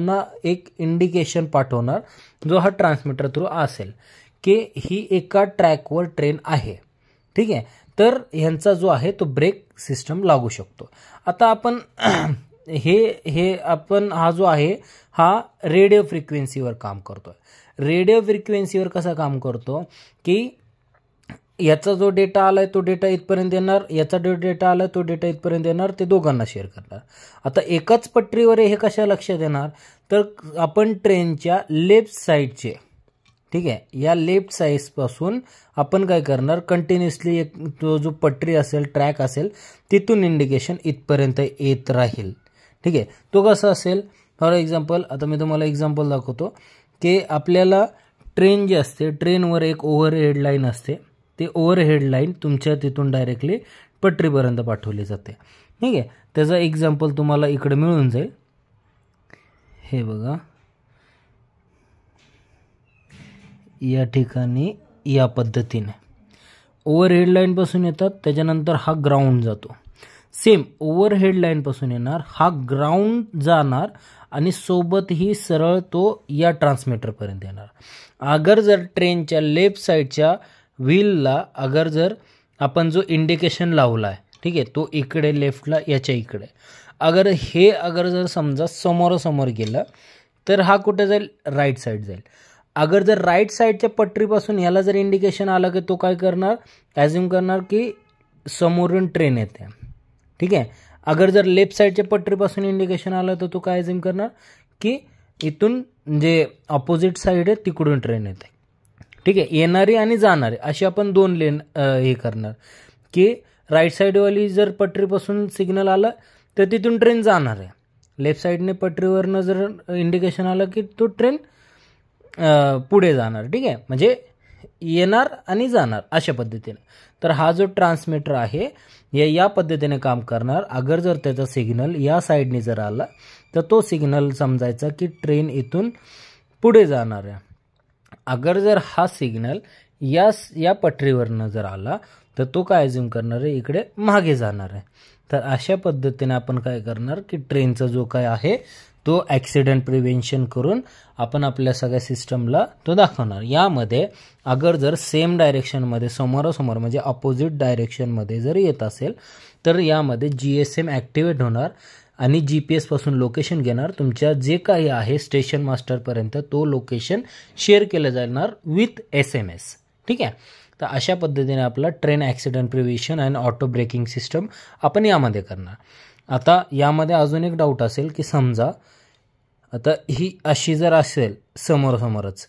दोघांना एक इंडिकेशन पाठवणार जो हा ट्रान्समीटर थ्रू असेल की ही एका ट्रॅकवर ट्रेन आहे. ठीक आहे, तर ह्यांचा जो आहे तो ब्रेक सिस्टम लागू शकतो. आता आपण आपण हा जो आहे हा रेडिओ फ्रिक्वेन्सीवर काम करतोय. रेडिओ फ्रिक्वेन्सीवर कसा काम करतो की याचा जो डेटा आलाय तो डेटा इथपर्यंत येणार, याचा जो डेटा आलाय तो डेटा इथपर्यंत येणार, ते दोघांना शेअर करणार. आता एकाच पटरीवर हे कशा लक्षात येणार, तर आपण ट्रेनच्या लेफ्ट साईडचे, ठीक आहे, या लेफ्ट साईडपासून आपण काय करणार, कंटिन्युअसली तो जो पटरी असेल, ट्रॅक असेल, तिथून इंडिकेशन इथपर्यंत येत राहील. ठीक आहे, तो कसा असेल, फॉर एक्झाम्पल आता मी तुम्हाला एक्झाम्पल दाखवतो की आपल्याला ट्रेन जी असते, ट्रेनवर एक ओव्हरहेड लाईन असते, ते ओव्हरहेड लाईन तुमच्या तिथून डायरेक्टली पटरीपर्यंत पाठवली जाते. ठीक आहे, त्याचा एक्झाम्पल तुम्हाला इकडे मिळून जाईल. हे बघा, या ठिकाणी या पद्धतीने ओव्हरहेड लाईनपासून येतात, त्याच्यानंतर हा ग्राउंड जातो. सेम ओव्हरहेड लाईनपासून येणार, हा ग्राउंड जाणार आणि सोबत ही सरळ तो या ट्रान्समीटरपर्यंत येणार. अगर जर ट्रेनच्या लेफ्ट साईडच्या व्हीलला अगर जर आपण जो इंडिकेशन लावला आहे, ठीक आहे, तो इकडे लेफ्टला याच्या इकडे, अगर जर समजा समोरासमोर गेलं तर हा कुठे जाईल, राईट साईड जाईल. अगर जर राईट साईडच्या पटरीपासून याला जर इंडिकेशन आलं की तो काय करणार, ॲझ्युम करणार की समोरून ट्रेन येते. ठीक आहे, अगर जर लेफ्ट साईडच्या पटरीपासून इंडिकेशन आलं तर तो काय ॲझ्युम करणार की इथून जे ऑपोजिट साईड आहे तिकडून ट्रेन येते. ठीक आहे, येणारी आणि जाणारी अशी आपण दोन लेन हे करणार की राईट साईडवाली जर पटरीपासून सिग्नल आलं तर तिथून ट्रेन जाणार आहे, लेफ्ट साईडने पटरीवरनं जर इंडिकेशन आलं की तो ट्रेन पुढे जाणार. ठीक आहे, म्हणजे येणार आणि जाणार अशा पद्धतीने. तर हा जो ट्रान्समीटर आहे या पद्धतीने काम करणार. अगर जर त्याचा सिग्नल या साईडने जर आला तर तो सिग्नल समजायचा की ट्रेन इथून पुढे जाणार आहे. अगर जर हा सिग्नल या पटरीवरनं जर आला तर तो काय ॲझ्युम करणार आहे, इकडे मागे जाणार आहे. तर अशा पद्धतीने आपण काय करणार की ट्रेनचा जो काय आहे तो ॲक्सिडेंट प्रिव्हेन्शन करून आपण आपल्या सगळ्या सिस्टमला तो दाखवणार. यामध्ये अगर जर सेम डायरेक्शनमध्ये समोरासमोर म्हणजे अपोजिट डायरेक्शनमध्ये जर येत असेल तर यामध्ये GSM ॲक्टिवेट होणार आणि GPS पासून लोकेशन घेणार. तुमच्या जे काही आहे स्टेशन मास्टरपर्यंत तो लोकेशन शेअर केलं जाणार विथ SMS. ठीक आहे, तर अशा पद्धतीने आपला ट्रेन ॲक्सिडेंट प्रिव्हेन्शन आणि ऑटो ब्रेकिंग सिस्टम आपण यामध्ये करणार. आता यामध्ये अजून एक डाऊट असेल की समजा आता ही अशी जर असेल समोरासमोरच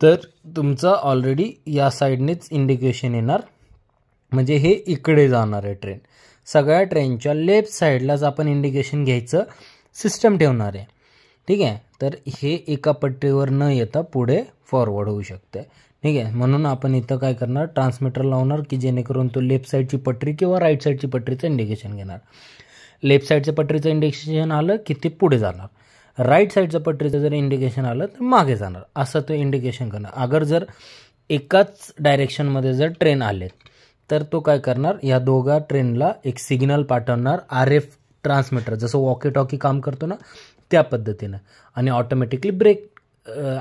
तर तुमचं ऑलरेडी या साईडनेच इंडिकेशन येणार, म्हणजे हे इकडे जाणार आहे ट्रेन. सगळ्या ट्रेनच्या लेफ्ट साईडलाच आपण इंडिकेशन घ्यायचं सिस्टम ठेवणार आहे. ठीक आहे, तर हे एका पट्टीवर न येता पुढे फॉरवर्ड होऊ शकते. ठीक आहे, म्हणून आपण इथं काय करणार, ट्रान्समीटर लावणार की जेणेकरून तो लेफ्ट साईडची पटरी किंवा राईट साईडची पटरीचं इंडिकेशन घेणार. लेफ्ट साईडच्या पटरीचं इंडिकेशन आलं की ते पुढे जाणार, राईट साईडच्या पटरीचं जर इंडिकेशन आलं तर मागे जाणार, असं तो इंडिकेशन करणार. अगर जर एकाच डायरेक्शनमध्ये जर ट्रेन आले तर तो काय करणार, या दोघा ट्रेनला एक सिग्नल पाठवणार RF ट्रान्समीटर, जसं वॉकी टॉकी काम करतो ना त्या पद्धतीनं, आणि ऑटोमॅटिकली ब्रेक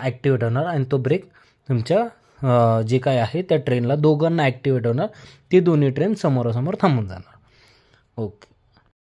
ॲक्टिवेट होणार आणि तो ब्रेक तुमच्या जे काय आहे त्या ट्रेनला दोघांना ॲक्टिवेट होणार. ती दोन्ही ट्रेन समोरासमोर थांबून जाणार. ओके.